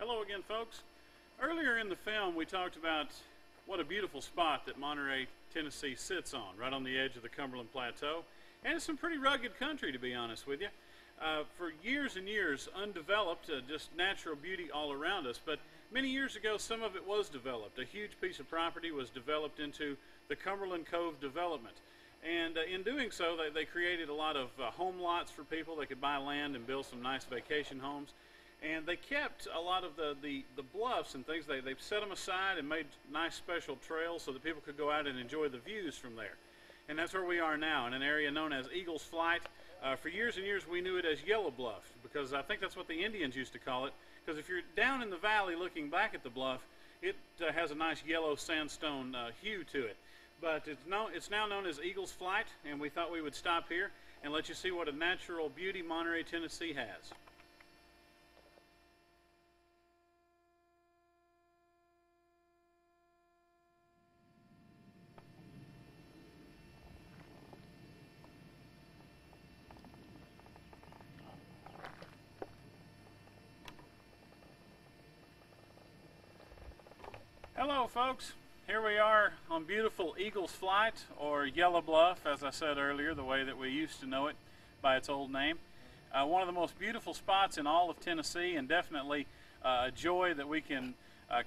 Hello again, folks. Earlier in the film, we talked about what a beautiful spot that Monterey, Tennessee sits on, right on the edge of the Cumberland Plateau. And it's some pretty rugged country, to be honest with you. For years and years, undeveloped, just natural beauty all around us. But many years ago, some of it was developed. A huge piece of property was developed into the Cumberland Cove development. And in doing so, they created a lot of home lots for people. They could buy land and build some nice vacation homes. And they kept a lot of the bluffs and things. They set them aside and made nice special trails so that people could go out and enjoy the views from there. And that's where we are now, in an area known as Eagle's Flight. For years and years, we knew it as Yellow Bluff, because I think that's what the Indians used to call it. Because if you're down in the valley looking back at the bluff, it has a nice yellow sandstone hue to it. But it's now known as Eagle's Flight, and we thought we would stop here and let you see what a natural beauty Monterey, Tennessee has. Hello folks, here we are on beautiful Eagle's Flight, or Yellow Bluff, as I said earlier, the way that we used to know it by its old name. One of the most beautiful spots in all of Tennessee, and definitely a joy that we can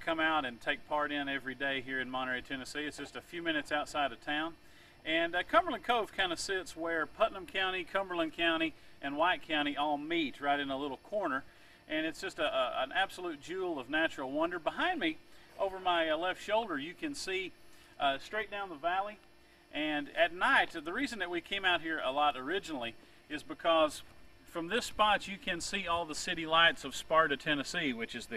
come out and take part in every day here in Monterey, Tennessee. It's just a few minutes outside of town. And Cumberland Cove kind of sits where Putnam County, Cumberland County, and White County all meet, right in a little corner. And it's just an absolute jewel of natural wonder. Behind me, over my left shoulder, you can see straight down the valley. And at night, the reason that we came out here a lot originally is because from this spot you can see all the city lights of Sparta, Tennessee, which is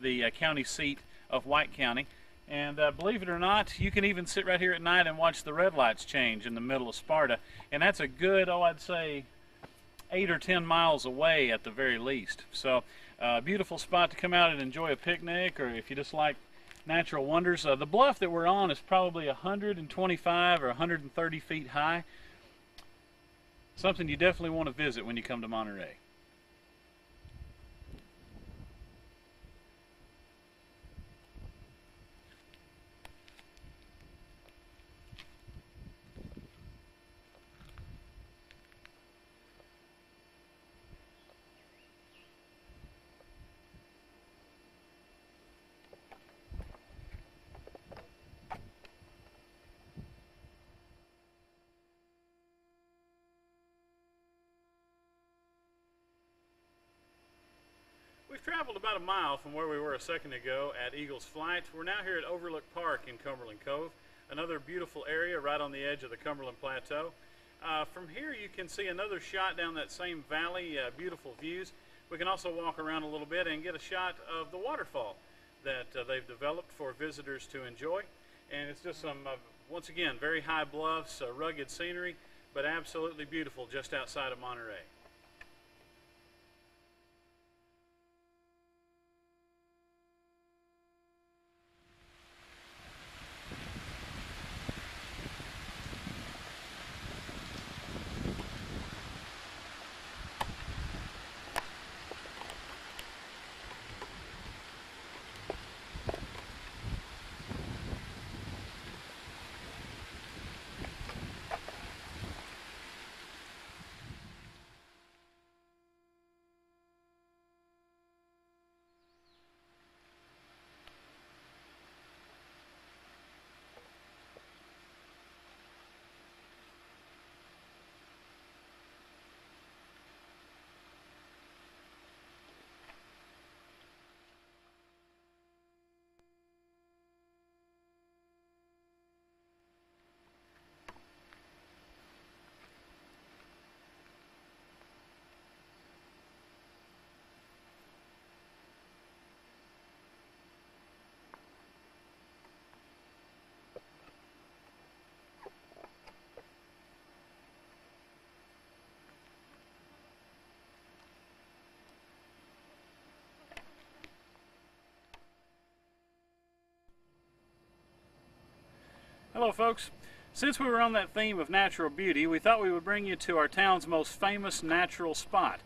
the county seat of White County. And believe it or not, you can even sit right here at night and watch the red lights change in the middle of Sparta. And that's a good, I'd say 8 or 10 miles away at the very least. So beautiful spot to come out and enjoy a picnic, or if you just like natural wonders. The bluff that we're on is probably 125 or 130 feet high. Something you definitely want to visit when you come to Monterey. We've traveled about a mile from where we were a second ago at Eagle's Flight. We're now here at Overlook Park in Cumberland Cove, another beautiful area right on the edge of the Cumberland Plateau. From here you can see another shot down that same valley, beautiful views. We can also walk around a little bit and get a shot of the waterfall that they've developed for visitors to enjoy. And it's just some, once again, very high bluffs, rugged scenery, but absolutely beautiful just outside of Monterey. Hello folks. Since we were on that theme of natural beauty, we thought we would bring you to our town's most famous natural spot.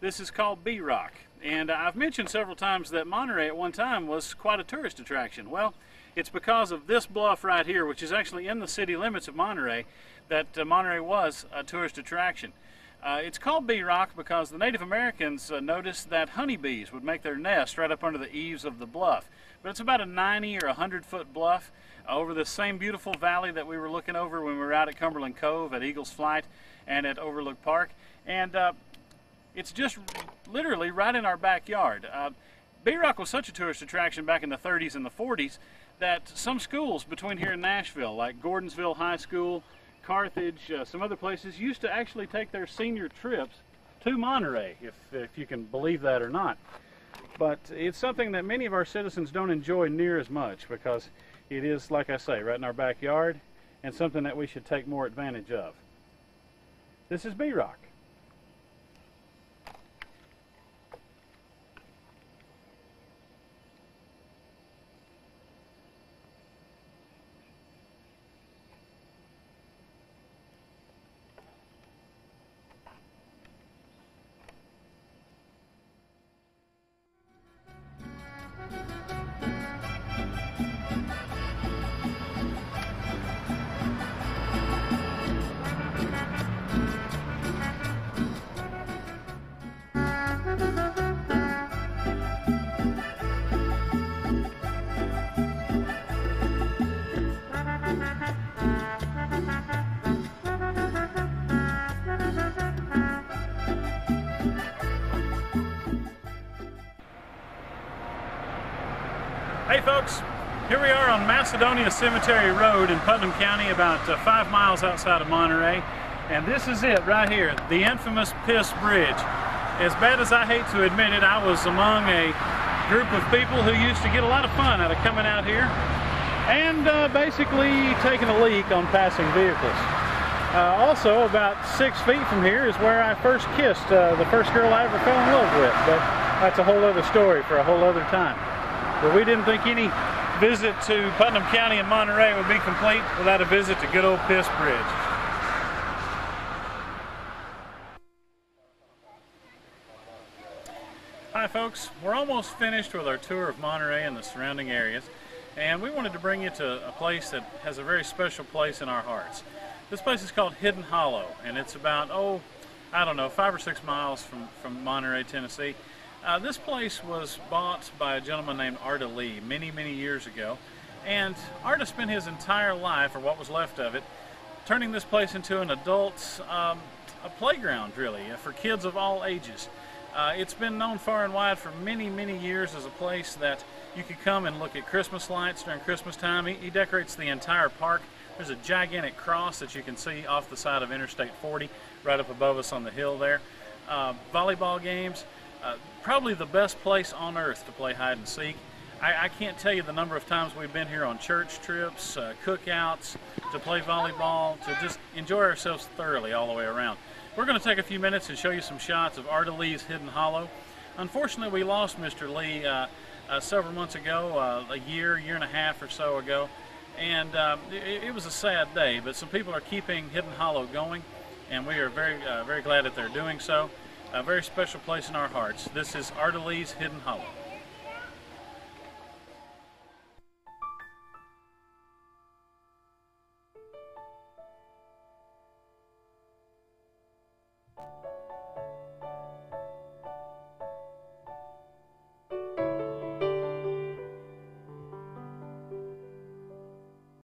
This is called B-Rock. And I've mentioned several times that Monterey at one time was quite a tourist attraction. Well, it's because of this bluff right here, which is actually in the city limits of Monterey, that Monterey was a tourist attraction. It's called B-Rock because the Native Americans noticed that honeybees would make their nest right up under the eaves of the bluff. But it's about a 90 or 100-foot bluff over the same beautiful valley that we were looking over when we were out at Cumberland Cove, at Eagles Flight, and at Overlook Park. And it's just literally right in our backyard. B-Rock was such a tourist attraction back in the 30s and the 40s that some schools between here and Nashville, like Gordonsville High School, Carthage, some other places, used to actually take their senior trips to Monterey, if you can believe that or not. But it's something that many of our citizens don't enjoy near as much because it is, like I say, right in our backyard and something that we should take more advantage of. This is B-Rock. Hey folks, here we are on Macedonia Cemetery Road in Putnam County, about 5 miles outside of Monterey. And this is it right here, the infamous Piss Bridge. As bad as I hate to admit it, I was among a group of people who used to get a lot of fun out of coming out here and basically taking a leak on passing vehicles. Also, about 6 feet from here is where I first kissed the first girl I ever fell in love with, but that's a whole other story for a whole other time. But we didn't think any visit to Putnam County and Monterey would be complete without a visit to good old Piss Bridge. Hi folks, we're almost finished with our tour of Monterey and the surrounding areas, and we wanted to bring you to a place that has a very special place in our hearts. This place is called Hidden Hollow, and it's about, I don't know, 5 or 6 miles from Monterey, Tennessee. This place was bought by a gentleman named Arda Lee many, many years ago, and Arda spent his entire life, or what was left of it, turning this place into an adult a playground, really, for kids of all ages. It's been known far and wide for many, many years as a place that you could come and look at Christmas lights during Christmas time. He decorates the entire park. There's a gigantic cross that you can see off the side of Interstate 40, right up above us on the hill there. Volleyball games. Probably the best place on earth to play hide and seek. I can't tell you the number of times we've been here on church trips, cookouts, to play volleyball, to just enjoy ourselves thoroughly all the way around. We're going to take a few minutes and show you some shots of Arda Lee's Hidden Hollow. Unfortunately, we lost Mr. Lee several months ago, a year and a half or so ago, and it was a sad day, but some people are keeping Hidden Hollow going, and we are very glad that they're doing so. A very special place in our hearts. This is Arda Lee's Hidden Hollow.